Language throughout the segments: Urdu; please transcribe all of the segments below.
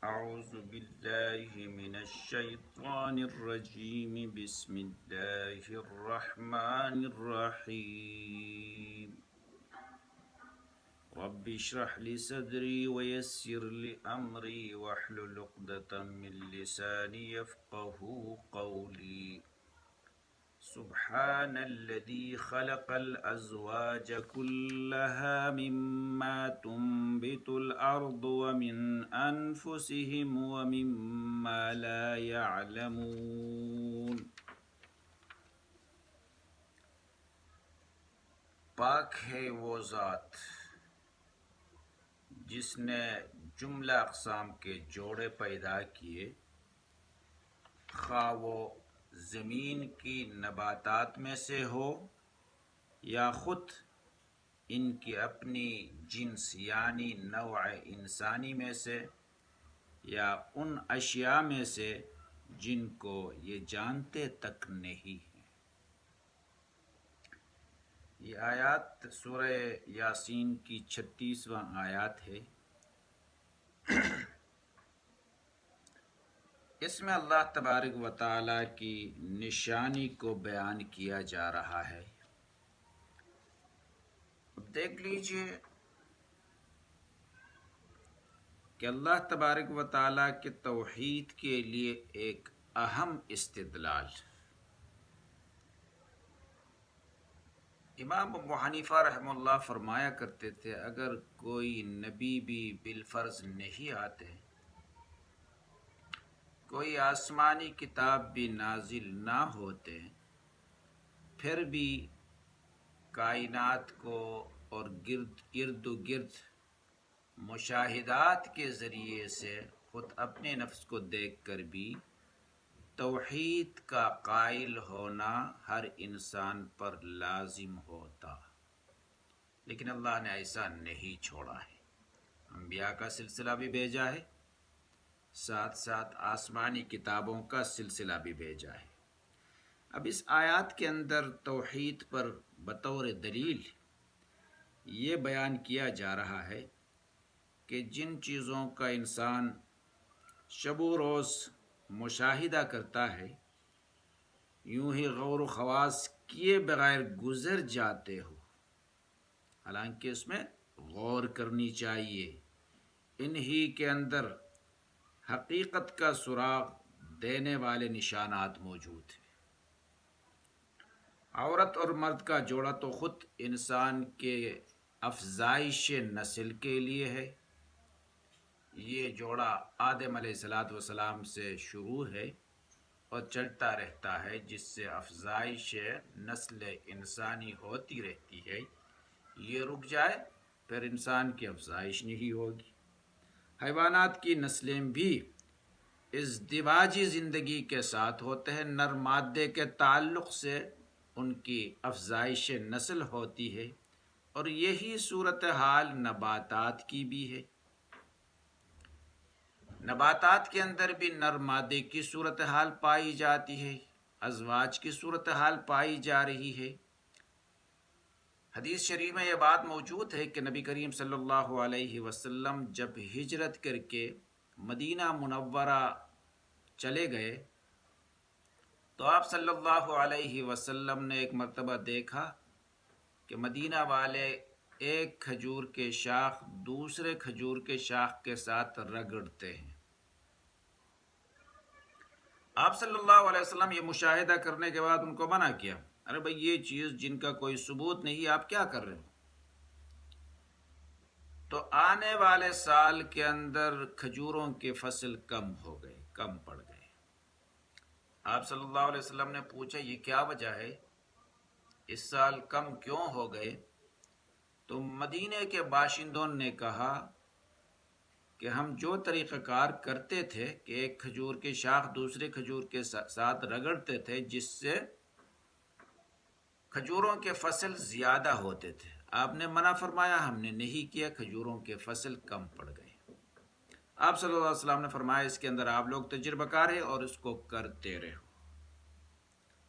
أعوذ بالله من الشيطان الرجيم بسم الله الرحمن الرحيم رب اشرح لي صدري ويسر لي أمري واحلل عقدة من لساني يفقه قولي سبحان الذي خلق الأزواج كلها مما تنبت الأرض ومن أنفسهم ومما لا يعلمون پاک ہے وہ ذات جس نے جملہ اقسام کے جوڑے پیدا کیے، خواہ وہ زمین کی نباتات میں سے ہو یا خود ان کی اپنی جنس یعنی نوع انسانی میں سے، یا ان اشیاء میں سے جن کو یہ جانتے تک نہیں ہیں۔ یہ آیات سورہ یاسین کی 36واں آیات ہے۔ اس میں اللہ تبارک و تعالیٰ کی نشانی کو بیان کیا جا رہا ہے۔ دیکھ لیجئے کہ اللہ تبارک و تعالیٰ کے توحید کے لیے ایک اہم استدلال۔ امام ابو حنیفہ رحمہ اللہ فرمایا کرتے تھے، اگر کوئی نبی بھی بالفرض نہیں آتے، کوئی آسمانی کتاب بھی نازل نہ ہوتے، پھر بھی کائنات کو اور ارد و گرد مشاہدات کے ذریعے سے خود اپنے نفس کو دیکھ کر بھی توحید کا قائل ہونا ہر انسان پر لازم ہوتا، لیکن اللہ نے ایسا نہیں چھوڑا ہے۔ انبیاء کا سلسلہ بھی بھیجا ہے، ساتھ ساتھ آسمانی کتابوں کا سلسلہ بھی بھیجا ہے۔ اب اس آیات کے اندر توحید پر بطور دلیل یہ بیان کیا جا رہا ہے کہ جن چیزوں کا انسان شب و روز مشاہدہ کرتا ہے، یوں ہی غور و خواص کیے بغیر گزر جاتے ہو، حالانکہ اس میں غور کرنی چاہیے، انہی کے اندر حقیقت کا سراغ دینے والے نشانات موجود ہیں۔ عورت اور مرد کا جوڑا تو خود انسان کے افزائش نسل کے لیے ہے۔ یہ جوڑا آدم علیہ السلام سے شروع ہے اور چلتا رہتا ہے، جس سے افزائش نسل انسانی ہوتی رہتی ہے۔ یہ رک جائے پھر انسان کی افزائش نہیں ہوگی۔ حیوانات کی نسلیں بھی ازدواجی زندگی کے ساتھ ہوتے ہیں، نر مادے کے تعلق سے ان کی افزائش نسل ہوتی ہے، اور یہی صورتحال نباتات کی بھی ہے۔ نباتات کے اندر بھی نر مادے کی صورتحال پائی جاتی ہے، ازواج کی صورتحال پائی جا رہی ہے۔ حدیث شریف میں یہ بات موجود ہے کہ نبی کریم صلی اللہ علیہ وسلم جب ہجرت کر کے مدینہ منورہ چلے گئے تو آپ صلی اللہ علیہ وسلم نے ایک مرتبہ دیکھا کہ مدینہ والے ایک کھجور کے شاخ دوسرے کھجور کے شاخ کے ساتھ رگڑتے ہیں۔ آپ صلی اللہ علیہ وسلم یہ مشاہدہ کرنے کے بعد ان کو منع کیا، ارے بھائی یہ چیز جن کا کوئی ثبوت نہیں، آپ کیا کر رہے ہو؟ تو آنے والے سال کے اندر کھجوروں کے فصل کم ہو گئے، کم پڑ گئے۔ آپ صلی اللہ علیہ وسلم نے پوچھا یہ کیا وجہ ہے، اس سال کم کیوں ہو گئے؟ تو مدینے کے باشندوں نے کہا کہ ہم جو طریقہ کار کرتے تھے کہ ایک کھجور کے شاخ دوسرے کھجور کے ساتھ رگڑتے تھے، جس سے کھجوروں کے فصل زیادہ ہوتے تھے، آپ نے منع فرمایا، ہم نے نہیں کیا، کھجوروں کے فصل کم پڑ گئے۔ آپ صلی اللہ علیہ وسلم نے فرمایا اس کے اندر آپ لوگ تجربہ کار ہیں اور اس کو کرتے رہو،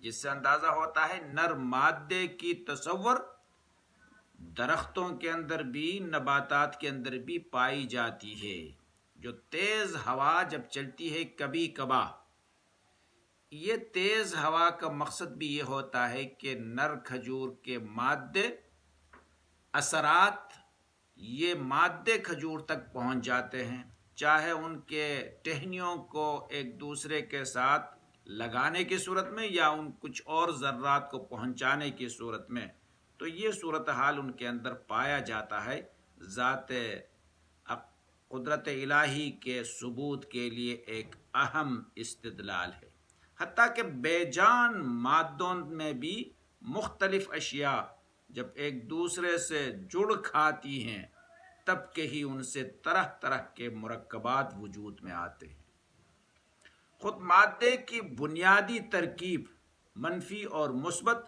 جس سے اندازہ ہوتا ہے نر مادے کی تصور درختوں کے اندر بھی، نباتات کے اندر بھی پائی جاتی ہے۔ جو تیز ہوا جب چلتی ہے کبھی کبھار، یہ تیز ہوا کا مقصد بھی یہ ہوتا ہے کہ نر کھجور کے مادے اثرات یہ مادے کھجور تک پہنچ جاتے ہیں، چاہے ان کے ٹہنیوں کو ایک دوسرے کے ساتھ لگانے کی صورت میں یا ان کچھ اور ذرات کو پہنچانے کی صورت میں، تو یہ صورتحال ان کے اندر پایا جاتا ہے۔ ذات قدرت الہی کے ثبوت کے لیے ایک اہم استدلال ہے۔ حتیٰ کہ بے جان مادوں میں بھی مختلف اشیاء جب ایک دوسرے سے جڑ کھاتی ہیں تب کہ ہی ان سے طرح طرح کے مرکبات وجود میں آتے ہیں۔ خود مادے کی بنیادی ترکیب منفی اور مثبت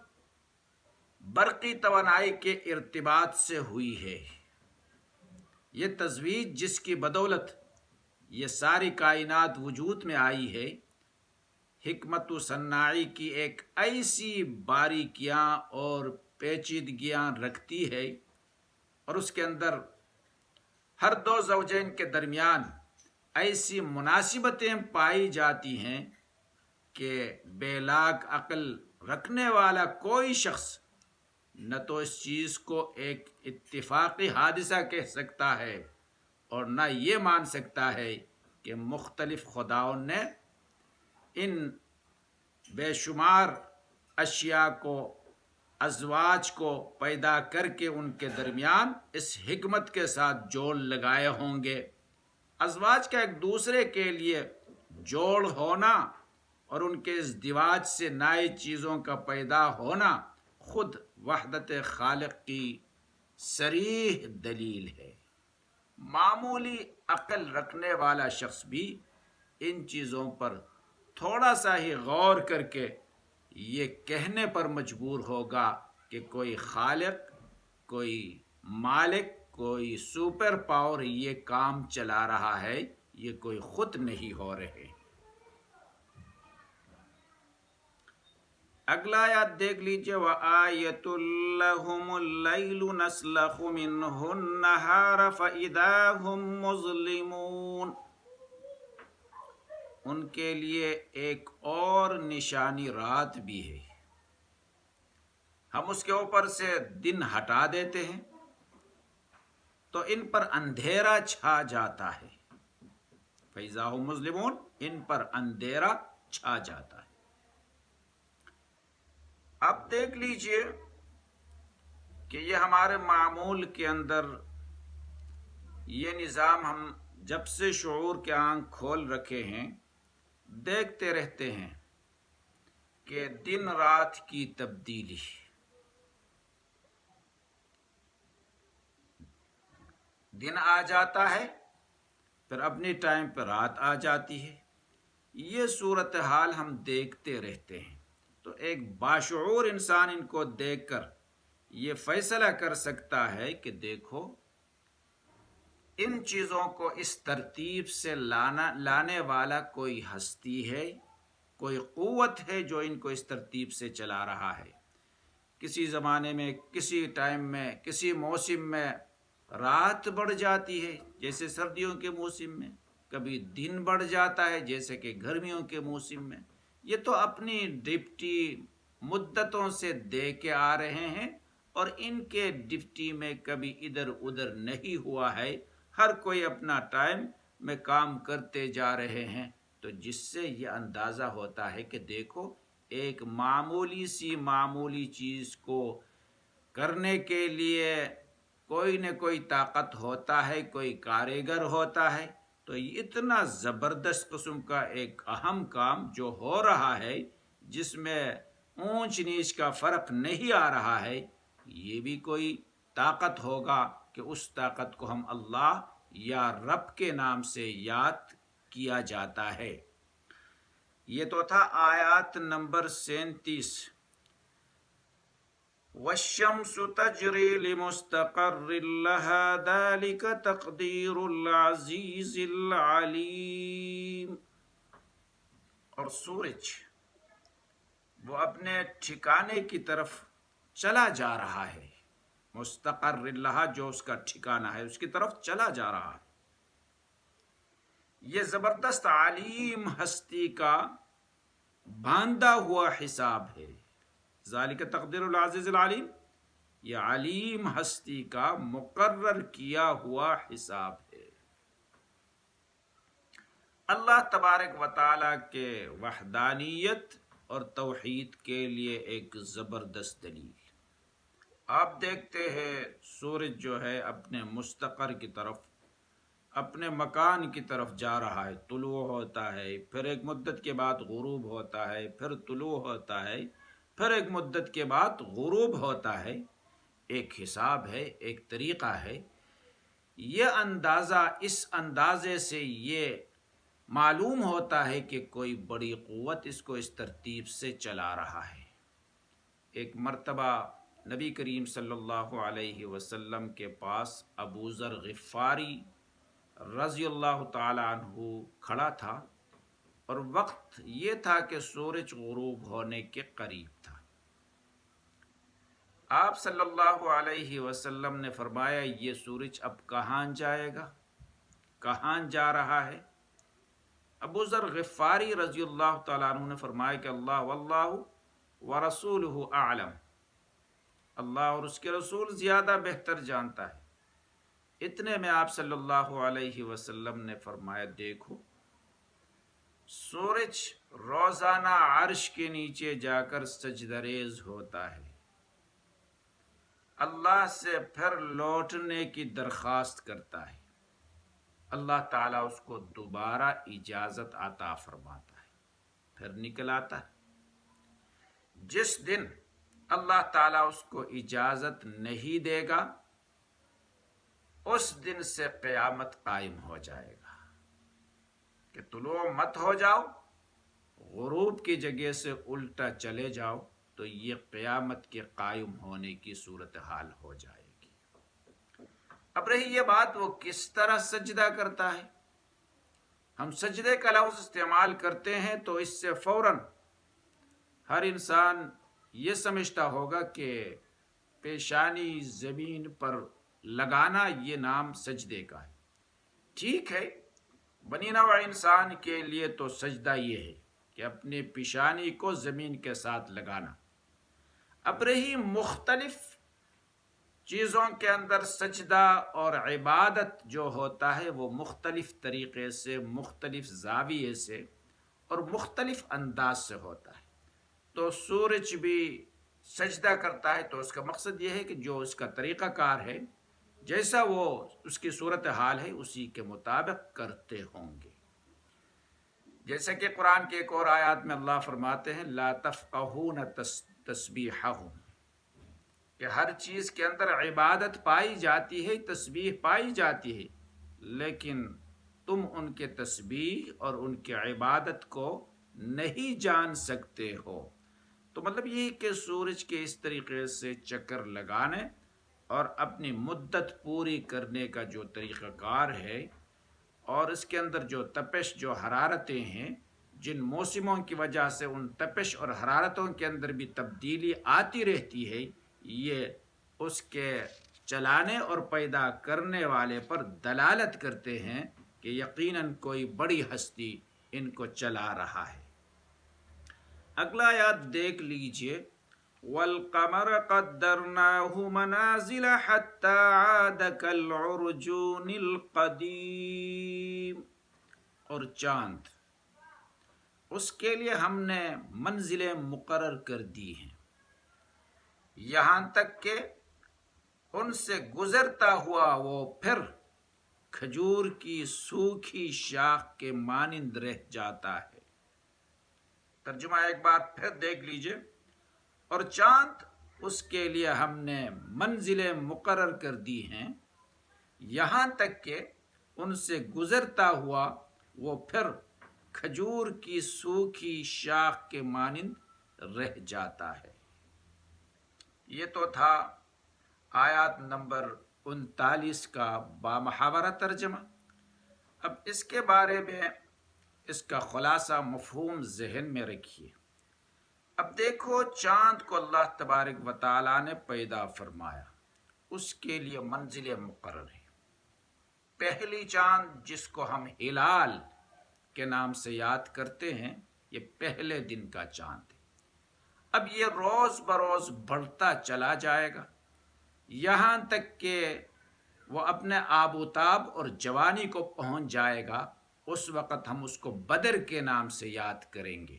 برقی توانائی کے ارتباط سے ہوئی ہے۔ یہ تزویج جس کی بدولت یہ ساری کائنات وجود میں آئی ہے، حکمت و صناعی کی ایک ایسی باریکیاں اور پیچیدگیاں رکھتی ہے، اور اس کے اندر ہر دو زوجین کے درمیان ایسی مناسبتیں پائی جاتی ہیں کہ بے لاگ عقل رکھنے والا کوئی شخص نہ تو اس چیز کو ایک اتفاقی حادثہ کہہ سکتا ہے اور نہ یہ مان سکتا ہے کہ مختلف خداؤں نے ان بے شمار اشیاء کو، ازواج کو پیدا کر کے ان کے درمیان اس حکمت کے ساتھ جوڑ لگائے ہوں گے۔ ازواج کا ایک دوسرے کے لیے جوڑ ہونا اور ان کے ازدواج سے نئی چیزوں کا پیدا ہونا خود وحدت خالق کی صریح دلیل ہے۔ معمولی عقل رکھنے والا شخص بھی ان چیزوں پر تھوڑا سا ہی غور کر کے یہ کہنے پر مجبور ہوگا کہ کوئی خالق، کوئی مالک، کوئی سپر پاور یہ کام چلا رہا ہے، یہ کوئی خود نہیں ہو رہے۔ اگلا آیات دیکھ لیجئے، وَآیَةٌ لَّهُمُ اللَّيْلُ نَسْلَخُ مِنْهُ النَّهَارَ فَإِذَا هُمْ مُظْلِمُونَ۔ ان کے لیے ایک اور نشانی رات بھی ہے، ہم اس کے اوپر سے دن ہٹا دیتے ہیں تو ان پر اندھیرا چھا جاتا ہے۔ فَإِذَا هُمْ مُظْلِمُونَ، ان پر اندھیرا چھا جاتا ہے۔ اب دیکھ لیجئے کہ یہ ہمارے معمول کے اندر یہ نظام ہم جب سے شعور کے آنکھ کھول رکھے ہیں دیکھتے رہتے ہیں کہ دن رات کی تبدیلی، دن آ جاتا ہے پھر اپنی ٹائم پہ رات آ جاتی ہے، یہ صورتحال ہم دیکھتے رہتے ہیں۔ تو ایک باشعور انسان ان کو دیکھ کر یہ فیصلہ کر سکتا ہے کہ دیکھو ان چیزوں کو اس ترتیب سے لانے والا کوئی ہستی ہے، کوئی قوت ہے جو ان کو اس ترتیب سے چلا رہا ہے۔ کسی زمانے میں، کسی ٹائم میں، کسی موسم میں رات بڑھ جاتی ہے جیسے سردیوں کے موسم میں، کبھی دن بڑھ جاتا ہے جیسے کہ گرمیوں کے موسم میں۔ یہ تو اپنی ڈپٹی مدتوں سے دے کے آ رہے ہیں اور ان کے ڈپٹی میں کبھی ادھر ادھر نہیں ہوا ہے، ہر کوئی اپنا ٹائم میں کام کرتے جا رہے ہیں۔ تو جس سے یہ اندازہ ہوتا ہے کہ دیکھو ایک معمولی چیز کو کرنے کے لیے کوئی نہ کوئی طاقت ہوتا ہے، کوئی کاریگر ہوتا ہے۔ تو یہ اتنا زبردست قسم کا ایک اہم کام جو ہو رہا ہے، جس میں اونچ نیچ کا فرق نہیں آ رہا ہے، یہ بھی کوئی طاقت ہوگا کہ اس طاقت کو ہم اللہ یا رب کے نام سے یاد کیا جاتا ہے۔ یہ تو تھا آیات نمبر 37۔ وَالشَّمْسُ تَجْرِي لِمُسْتَقَرٍّ لَهَا ذَلِكَ تَقْدِيرُ الْعَزِيزِ الْعَلِيمِ۔ اور سورج وہ اپنے ٹھکانے کی طرف چلا جا رہا ہے، مستقر لہا جو اس کا ٹھکانہ ہے اس کی طرف چلا جا رہا ہے۔ یہ زبردست علیم ہستی کا باندھا ہوا حساب ہے. ذالک تقدیر العزیز العلیم، یہ علیم ہستی کا مقرر کیا ہوا حساب ہے. اللہ تبارک و تعالیٰ کے وحدانیت اور توحید کے لیے ایک زبردست دلیل. آپ دیکھتے ہیں سورج جو ہے اپنے مستقر کی طرف، اپنے مکان کی طرف جا رہا ہے، طلوع ہوتا ہے، پھر ایک مدت کے بعد غروب ہوتا ہے، پھر طلوع ہوتا ہے، پھر ایک مدت کے بعد غروب ہوتا ہے. ایک حساب ہے، ایک طریقہ ہے. یہ اندازہ، اس اندازے سے یہ معلوم ہوتا ہے کہ کوئی بڑی قوت اس کو اس ترتیب سے چلا رہا ہے. ایک مرتبہ نبی کریم صلی اللہ علیہ وسلم کے پاس ابو ذر غفاری رضی اللہ تعالی عنہ کھڑا تھا، اور وقت یہ تھا کہ سورج غروب ہونے کے قریب تھا. آپ صلی اللہ علیہ وسلم نے فرمایا یہ سورج اب کہاں جائے گا، کہاں جا رہا ہے؟ ابو ذر غفاری رضی اللہ تعالیٰ عنہ نے فرمایا کہ اللہ واللہ ورسولہ اعلم، اللہ اور اس کے رسول زیادہ بہتر جانتا ہے. اتنے میں آپ صلی اللہ علیہ وسلم نے فرمایا دیکھو، سورج روزانہ عرش کے نیچے جا کر سجدہ ریز ہوتا ہے، اللہ سے پھر لوٹنے کی درخواست کرتا ہے، اللہ تعالیٰ اس کو دوبارہ اجازت عطا فرماتا ہے، پھر نکل آتا ہے. جس دن اللہ تعالیٰ اس کو اجازت نہیں دے گا اس دن سے قیامت قائم ہو جائے گا کہ طلوع مت ہو جاؤ، غروب کی جگہ سے الٹا چلے جاؤ تو یہ قیامت کے قائم ہونے کی صورتحال ہو جائے گی. اب رہی یہ بات وہ کس طرح سجدہ کرتا ہے. ہم سجدے کا لفظ استعمال کرتے ہیں تو اس سے فوراً ہر انسان یہ سمجھتا ہوگا کہ پیشانی زمین پر لگانا یہ نام سجدے کا ہے. ٹھیک ہے، بنی نوع انسان کے لیے تو سجدہ یہ ہے کہ اپنے پیشانی کو زمین کے ساتھ لگانا. اب رہی مختلف چیزوں کے اندر سجدہ اور عبادت جو ہوتا ہے وہ مختلف طریقے سے، مختلف زاویے سے اور مختلف انداز سے ہوتا ہے. تو سورج بھی سجدہ کرتا ہے تو اس کا مقصد یہ ہے کہ جو اس کا طریقہ کار ہے، جیسا وہ اس کی صورتحال ہے اسی کے مطابق کرتے ہوں گے. جیسا کہ قرآن کے ایک اور آیات میں اللہ فرماتے ہیں لا تفقہون تسبیحہم، کہ ہر چیز کے اندر عبادت پائی جاتی ہے، تسبیح پائی جاتی ہے، لیکن تم ان کے تسبیح اور ان کے عبادت کو نہیں جان سکتے ہو. تو مطلب یہ کہ سورج کے اس طریقے سے چکر لگانے اور اپنی مدت پوری کرنے کا جو طریقہ کار ہے، اور اس کے اندر جو تپش، جو حرارتیں ہیں، جن موسموں کی وجہ سے ان تپش اور حرارتوں کے اندر بھی تبدیلی آتی رہتی ہے، یہ اس کے چلانے اور پیدا کرنے والے پر دلالت کرتے ہیں کہ یقیناً کوئی بڑی ہستی ان کو چلا رہا ہے. اگلا آیات دیکھ لیجئے وَالْقَمَرَ قَدَّرْنَاهُ مَنَازِلَ حَتَّى عَادَ كَالْعُرْجُونِ الْقَدِيمِ، اور چاند، اس کے لیے ہم نے منزلیں مقرر کر دی ہیں یہاں تک کہ ان سے گزرتا ہوا وہ پھر کھجور کی سوکھی شاخ کے مانند رہ جاتا ہے. ترجمہ ایک بار پھر دیکھ لیجئے، اور چاند اس کے لیے ہم نے منزلیں مقرر کر دی ہیں یہاں تک کہ ان سے گزرتا ہوا وہ پھر کھجور کی سوکھی شاخ کے مانند رہ جاتا ہے. یہ تو تھا آیات نمبر 39 کا بامحاورہ ترجمہ. اب اس کے بارے میں اس کا خلاصہ مفہوم ذہن میں رکھیے. اب دیکھو، چاند کو اللہ تبارک و تعالیٰ نے پیدا فرمایا، اس کے لیے منزلیں مقرر ہیں. پہلی چاند جس کو ہم ہلال کے نام سے یاد کرتے ہیں، یہ پہلے دن کا چاند ہے۔ اب یہ روز بروز بڑھتا چلا جائے گا یہاں تک کہ وہ اپنے آب و تاب اور جوانی کو پہنچ جائے گا۔ اس وقت ہم اس کو بدر کے نام سے یاد کریں گے۔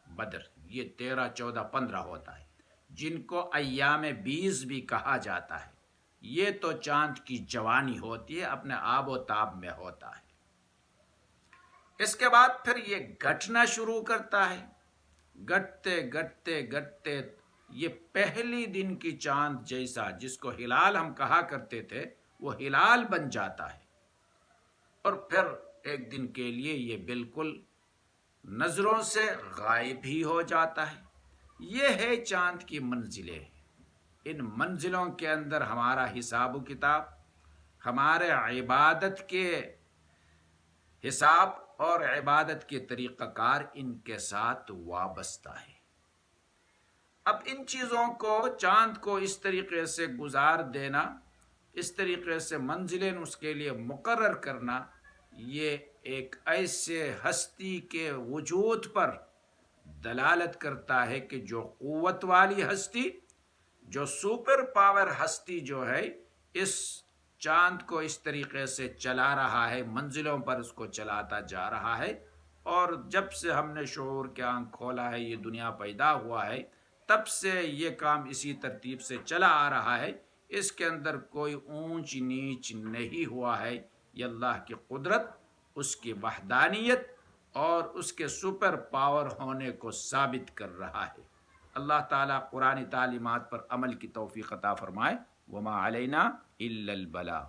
بدر یہ 13، 14، 15 ہوتا ہے، جن کو ایام 20 بھی کہا جاتا ہے۔ یہ تو چاند کی جوانی ہوتی ہے، اپنے آب و تاب میں ہوتا ہے۔ اس کے بعد پھر یہ گھٹنا شروع کرتا ہے، گھٹتے گھٹتے گھٹتے یہ پہلی دن کی چاند جیسا، جس کو ہلال ہم کہا کرتے تھے، وہ ہلال بن جاتا ہے، اور پھر ایک دن کے لیے یہ بالکل نظروں سے غائب ہی ہو جاتا ہے۔ یہ ہے چاند کی منزلیں۔ ان منزلوں کے اندر ہمارا حساب و کتاب، ہمارے عبادت کے حساب اور عبادت کے طریقہ کار ان کے ساتھ وابستہ ہے۔ اب ان چیزوں کو، چاند کو اس طریقے سے گزار دینا، اس طریقے سے منزلیں اس کے لیے مقرر کرنا، یہ ایک ایسے ہستی کے وجود پر دلالت کرتا ہے کہ جو قوت والی ہستی، جو سپر پاور ہستی جو ہے، اس چاند کو اس طریقے سے چلا رہا ہے، منزلوں پر اس کو چلاتا جا رہا ہے۔ اور جب سے ہم نے شعور کے آنکھ کھولا ہے، یہ دنیا پیدا ہوا ہے، تب سے یہ کام اسی ترتیب سے چلا آ رہا ہے۔ اس کے اندر کوئی اونچ نیچ نہیں ہوا ہے۔ یہ اللہ کی قدرت، اس کی وحدانیت اور اس کے سپر پاور ہونے کو ثابت کر رہا ہے۔ اللہ تعالیٰ قرآن تعلیمات پر عمل کی توفیق عطا فرمائے۔ وما علینا الا البلاغ۔